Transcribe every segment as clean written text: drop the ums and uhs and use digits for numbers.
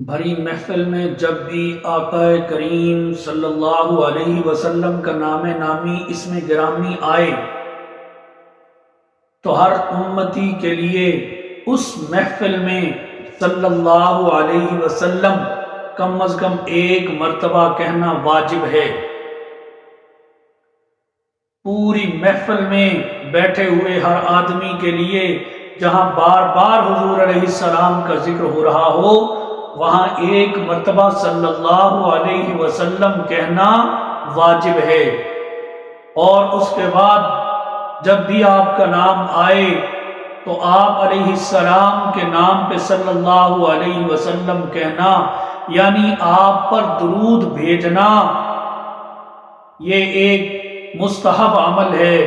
بھری محفل میں جب بھی آقا کریم صلی اللہ علیہ وسلم کا نام نامی اسم گرامی آئے تو ہر امتی کے لیے اس محفل میں صلی اللہ علیہ وسلم کم از کم ایک مرتبہ کہنا واجب ہے۔ پوری محفل میں بیٹھے ہوئے ہر آدمی کے لیے جہاں بار بار حضور علیہ السلام کا ذکر ہو رہا ہو وہاں ایک مرتبہ صلی اللہ علیہ وسلم کہنا واجب ہے، اور اس کے بعد جب بھی آپ کا نام آئے تو آپ علیہ السلام کے نام پہ صلی اللہ علیہ وسلم کہنا، یعنی آپ پر درود بھیجنا، یہ ایک مستحب عمل ہے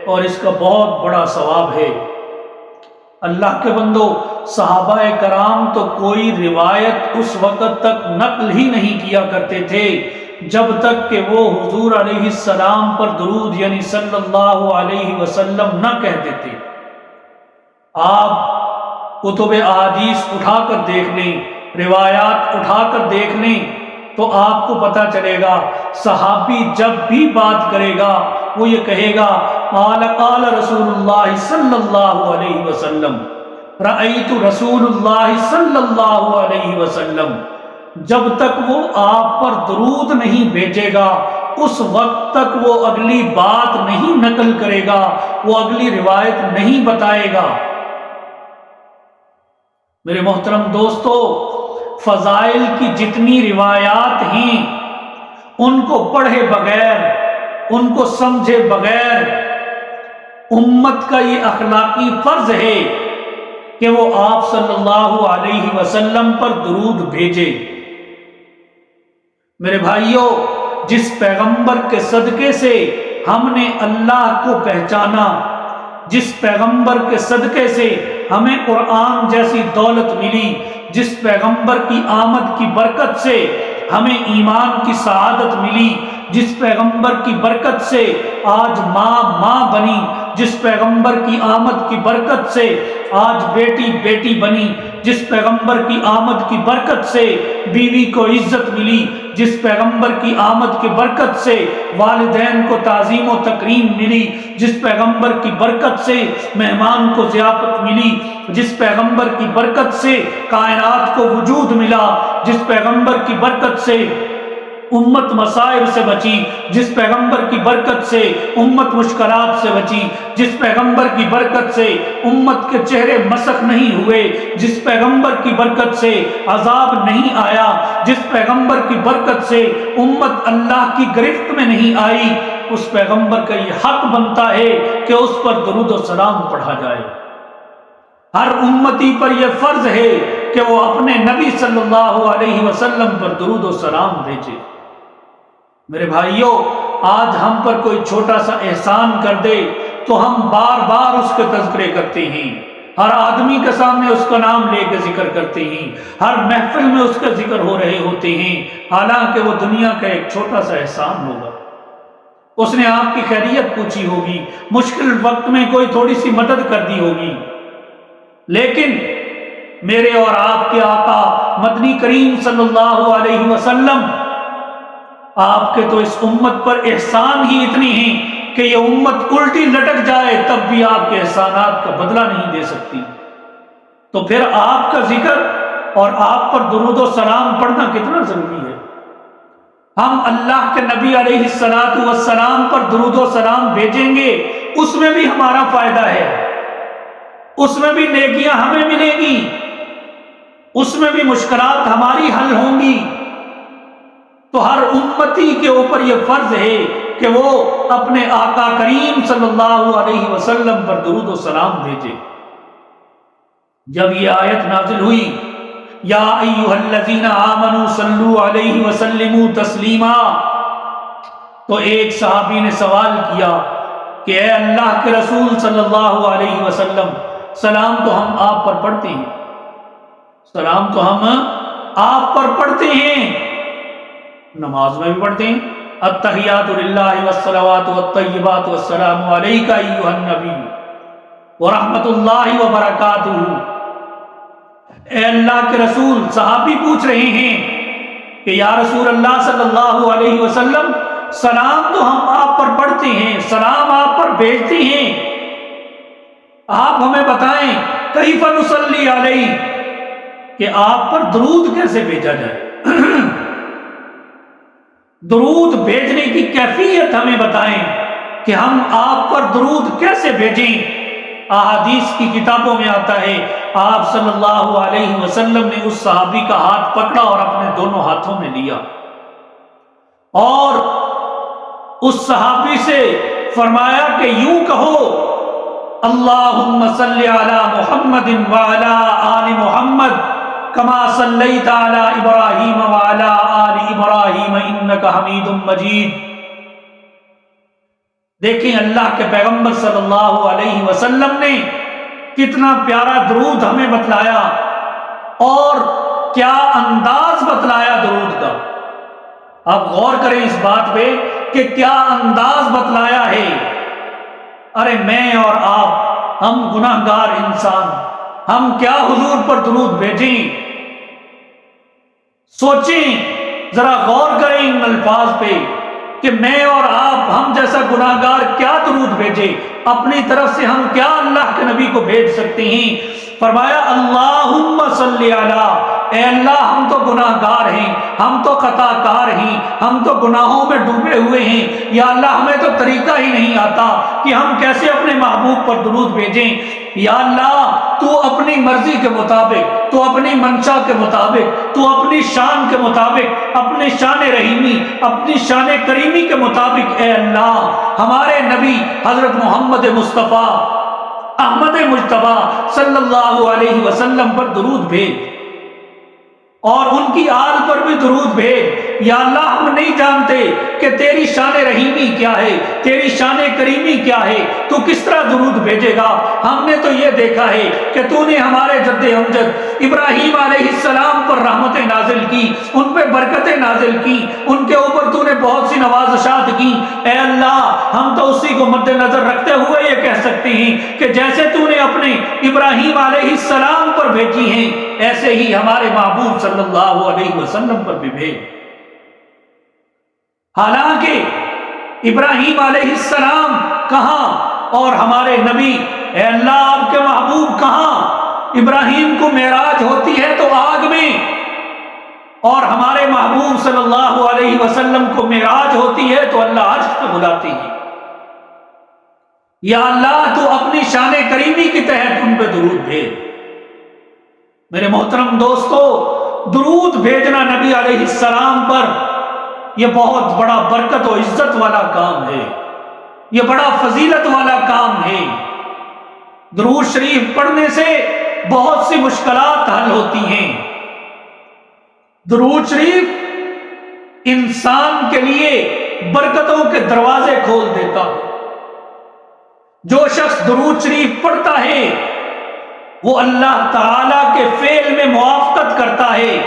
اور اس کا بہت بڑا ثواب ہے۔ اللہ کے بندو، صحابہ کرام تو کوئی روایت اس وقت تک نقل ہی نہیں کیا کرتے تھے جب تک کہ وہ حضور علیہ السلام پر درود یعنی صلی اللہ علیہ وسلم نہ کہتے تھے۔ آپ کتب احادیث اٹھا کر دیکھ لیں، روایات اٹھا کر دیکھ لیں تو آپ کو پتہ چلے گا صحابی جب بھی بات کرے گا وہ یہ کہے گا قال قال رسول اللہ صلی اللہ علیہ وسلم، رأیت رسول اللہ صلی اللہ علیہ وسلم۔ جب تک وہ آپ پر درود نہیں بھیجے گا اس وقت تک وہ اگلی بات نہیں نقل کرے گا، وہ اگلی روایت نہیں بتائے گا۔ میرے محترم دوستو، فضائل کی جتنی روایات ہیں ان کو پڑھے بغیر، ان کو سمجھے بغیر امت کا یہ اخلاقی فرض ہے کہ وہ آپ صلی اللہ علیہ وسلم پر درود بھیجے۔ میرے بھائیوں، جس پیغمبر کے صدقے سے ہم نے اللہ کو پہچانا، جس پیغمبر کے صدقے سے ہمیں قرآن جیسی دولت ملی، جس پیغمبر کی آمد کی برکت سے ہمیں ایمان کی سعادت ملی، جس پیغمبر کی برکت سے آج ماں بنی، جس پیغمبر کی آمد کی برکت سے آج بیٹی بنی، جس پیغمبر کی آمد کی برکت سے بیوی کو عزت ملی، جس پیغمبر کی آمد کی برکت سے والدین کو تعظیم و تکریم ملی، جس پیغمبر کی برکت سے مہمان کو ضیافت ملی، جس پیغمبر کی برکت سے کائنات کو وجود ملا، جس پیغمبر کی برکت سے امت مصائب سے بچی، جس پیغمبر کی برکت سے امت مشکلات سے بچی، جس پیغمبر کی برکت سے امت کے چہرے مسخ نہیں ہوئے، جس پیغمبر کی برکت سے عذاب نہیں آیا، جس پیغمبر کی برکت سے امت اللہ کی گرفت میں نہیں آئی، اس پیغمبر کا یہ حق بنتا ہے کہ اس پر درود و سلام پڑھا جائے۔ ہر امتی پر یہ فرض ہے کہ وہ اپنے نبی صلی اللہ علیہ وسلم پر درود و سلام بھیجے۔ میرے بھائیوں، آج ہم پر کوئی چھوٹا سا احسان کر دے تو ہم بار بار اس کے تذکرے کرتے ہیں، ہر آدمی کے سامنے اس کا نام لے کے ذکر کرتے ہیں، ہر محفل میں اس کا ذکر ہو رہے ہوتے ہیں، حالانکہ وہ دنیا کا ایک چھوٹا سا احسان ہوگا۔ اس نے آپ کی خیریت پوچھی ہوگی، مشکل وقت میں کوئی تھوڑی سی مدد کر دی ہوگی، لیکن میرے اور آپ کے آقا مدنی کریم صلی اللہ علیہ وسلم، آپ کے تو اس امت پر احسان ہی اتنی ہیں کہ یہ امت الٹی لٹک جائے تب بھی آپ کے احسانات کا بدلہ نہیں دے سکتی، تو پھر آپ کا ذکر اور آپ پر درود و سلام پڑھنا کتنا ضروری ہے۔ ہم اللہ کے نبی علیہ السلام پر درود و سلام بھیجیں گے، اس میں بھی ہمارا فائدہ ہے، اس میں بھی نیکیاں ہمیں ملیں گی، اس میں بھی مشکلات ہماری حل ہوں گی۔ تو ہر امتی کے اوپر یہ فرض ہے کہ وہ اپنے آقا کریم صلی اللہ علیہ وسلم پر درود و سلام بھیجے۔ جب یہ آیت نازل ہوئی یا ایھا الذین آمنوا صلوا علیہ وسلموا تسلیما، تو ایک صحابی نے سوال کیا کہ اے اللہ کے رسول صلی اللہ علیہ وسلم، سلام تو ہم آپ پر پڑھتے ہیں، سلام تو ہم آپ پر پڑھتے ہیں، نماز میں بھی پڑھتے ہیں، التحیات للہ والصلوات والطیبات والسلام علیک ایھا النبی ورحمۃ اللہ وبرکاتہ۔ اے اللہ کے رسول، صحابی پوچھ رہے ہیں کہ یا رسول اللہ صلی اللہ علیہ وسلم، سلام تو ہم آپ پر پڑھتے ہیں، سلام آپ پر بھیجتے ہیں، آپ ہمیں بتائیں کیف نصلی علیہ، کہ آپ پر درود کیسے بھیجا جائے، درود بھیجنے کی کیفیت ہمیں بتائیں کہ ہم آپ پر درود کیسے بھیجیں۔ احادیث کی کتابوں میں آتا ہے آپ صلی اللہ علیہ وسلم نے اس صحابی کا ہاتھ پکڑا اور اپنے دونوں ہاتھوں میں لیا اور اس صحابی سے فرمایا کہ یوں کہو، اللہم صلی علی محمد وعلی آل محمد کما صلیت علی ابراہیم وعلی آل ابراہیم انک حمید مجید۔ دیکھیں اللہ کے پیغمبر صلی اللہ علیہ وسلم نے کتنا پیارا درود ہمیں بتلایا اور کیا انداز بتلایا درود کا۔ آپ غور کریں اس بات پہ کہ کیا انداز بتلایا ہے۔ ارے میں اور آپ، ہم گناہ گار انسان، ہم کیا حضور پر درود بھیجیں؟ سوچیں، ذرا غور کریں ان الفاظ پہ کہ میں اور آپ، ہم جیسا گناہ گار کیا درود بھیجے، اپنی طرف سے ہم کیا اللہ کے نبی کو بھیج سکتے ہیں۔ فرمایا اللہم صلی علی، اے اللہ ہم تو گناہ گار ہیں، ہم تو خطا کار ہیں، ہم تو گناہوں میں ڈوبے ہوئے ہیں، یا اللہ ہمیں تو طریقہ ہی نہیں آتا کہ ہم کیسے اپنے محبوب پر درود بھیجیں۔ یا اللہ تو اپنی مرضی کے مطابق، تو اپنی منشا کے مطابق، تو اپنی شان کے مطابق، اپنی شان رحیمی، اپنی شان کریمی کے مطابق اے اللہ ہمارے نبی حضرت محمد مصطفیٰ احمد مجتبیٰ صلی اللہ علیہ وسلم پر درود بھیج اور ان کی آل پر بھی درود بھیج۔ یا اللہ ہم نہیں جانتے کہ تیری شان رحیمی کیا ہے، تیری شان کریمی کیا ہے، تو کس طرح درود بھیجے گا۔ ہم نے تو یہ دیکھا ہے کہ تو نے ہمارے جد امجد ابراہیم علیہ السلام پر رحمتیں نازل کی، ان پہ برکتیں نازل کی، ان کے اوپر تو نے بہت سی نوازشات کی۔ اے اللہ ہم تو اسی کو مد نظر رکھتے ہوئے یہ کہہ سکتے ہیں کہ جیسے تو نے اپنے ابراہیم علیہ السلام پر بھیجی ہیں، ایسے ہی ہمارے محبوب صلی اللہ علیہ وسلم پر بھی بھیج۔ حالانکہ ابراہیم علیہ السلام کہاں اور ہمارے نبی اے اللہ آپ کے محبوب کہاں؟ ابراہیم کو معراج ہوتی ہے تو آگ میں، اور ہمارے محبوب صلی اللہ علیہ وسلم کو معراج ہوتی ہے تو اللہ عرش پہ بلاتی ہے۔ یا اللہ تو اپنی شان کریمی کے تحت ان پہ درود بھیج۔ میرے محترم دوستو، درود بھیجنا نبی علیہ السلام پر یہ بہت بڑا برکت و عزت والا کام ہے، یہ بڑا فضیلت والا کام ہے۔ درود شریف پڑھنے سے بہت سی مشکلات حل ہوتی ہیں۔ درود شریف انسان کے لیے برکتوں کے دروازے کھول دیتا ہے۔ جو شخص درود شریف پڑھتا ہے وہ اللہ تعالی کے فعل میں موافقت کرتا ہے،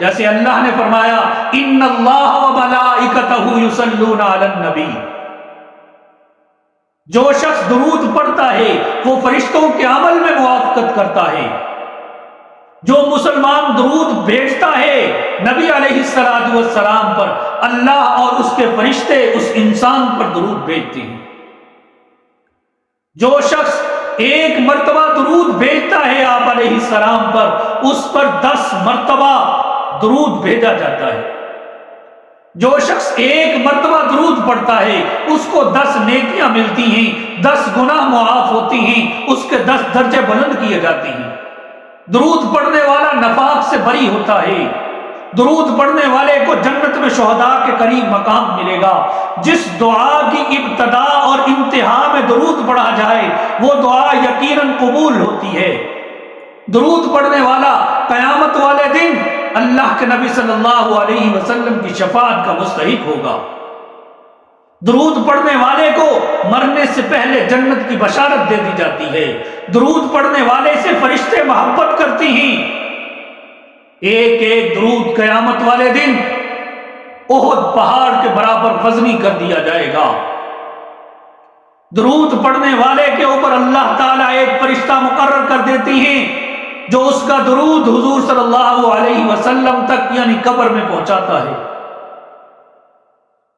جیسے اللہ نے فرمایا ان اللہ وملائکتہ یصلون علی النبی۔ جو شخص درود پڑھتا ہے وہ فرشتوں کے عمل میں موافقت کرتا ہے۔ جو مسلمان درود بھیجتا ہے نبی علیہ السلام پر، اللہ اور اس کے فرشتے اس انسان پر درود بھیجتے ہیں۔ جو شخص ایک مرتبہ درود بھیجتا ہے آپ علیہ السلام پر، اس پر 10 مرتبہ درود بھیجا جاتا ہے۔ جو شخص ایک مرتبہ درود پڑھتا ہے اس کو 10 نیکیاں ملتی ہیں، 10 گناہ معاف ہوتی ہیں، اس کے 10 درجے بلند کیے جاتے ہیں۔ درود پڑھنے والا نفاق سے بری ہوتا ہے۔ درود پڑھنے والے کو جنت میں شہداء کے قریب مقام ملے گا۔ جس دعا کی ابتدا اور انتہا میں درود پڑھا جائے وہ دعا یقیناً قبول ہوتی ہے۔ درود پڑھنے والا قیامت والے دن اللہ کے نبی صلی اللہ علیہ وسلم کی شفاعت کا مستحق ہوگا۔ درود پڑھنے والے کو مرنے سے پہلے جنت کی بشارت دے دی جاتی ہے۔ درود پڑھنے والے سے فرشتے محبت کرتی ہیں۔ ایک ایک درود قیامت والے دن احد پہاڑ کے برابر وزنی کر دیا جائے گا۔ درود پڑھنے والے کے اوپر اللہ تعالیٰ ایک فرشتہ مقرر کر دیتی ہیں جو اس کا درود حضور صلی اللہ علیہ وسلم تک یعنی قبر میں پہنچاتا ہے۔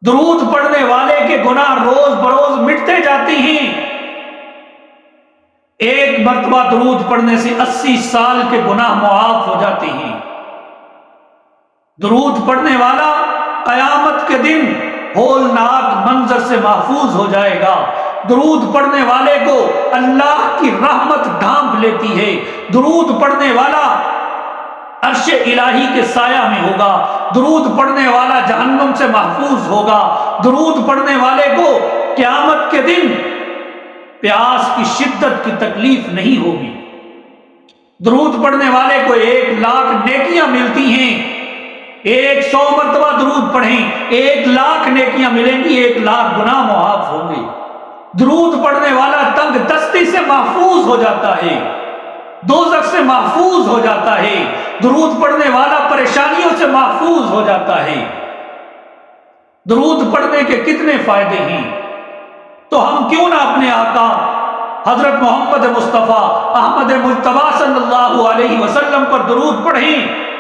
درود پڑھنے والے کے گناہ روز بروز مٹتے جاتی ہیں۔ ایک مرتبہ درود پڑھنے سے 80 سال کے گناہ معاف ہو جاتے ہیں۔ درود پڑھنے والا قیامت کے دن ہولناک منظر سے محفوظ ہو جائے گا۔ درود پڑھنے والے کو اللہ کی رحمت ڈھانپ لیتی ہے۔ درود پڑھنے والا عرش الہی کے سایہ میں ہوگا۔ درود پڑھنے والا جہنم سے محفوظ ہوگا۔ درود پڑھنے والے کو قیامت کے دن پیاس کی شدت کی تکلیف نہیں ہوگی۔ درود پڑھنے والے کو 1,00,000 نیکیاں ملتی ہیں۔ 100 مرتبہ درود پڑھیں 1,00,000 نیکیاں ملیں گی، 1,00,000 گناہ معاف ہوں گے۔ درود پڑھنے والا تنگ دستی سے محفوظ ہو جاتا ہے، دوزخ سے محفوظ ہو جاتا ہے۔ درود پڑھنے والا پریشانیوں سے محفوظ ہو جاتا ہے۔ درود پڑھنے کے کتنے فائدے ہیں، تو ہم کیوں نہ اپنے آقا حضرت محمد مصطفیٰ احمد مجتبیٰ صلی اللہ علیہ وسلم پر درود پڑھیں۔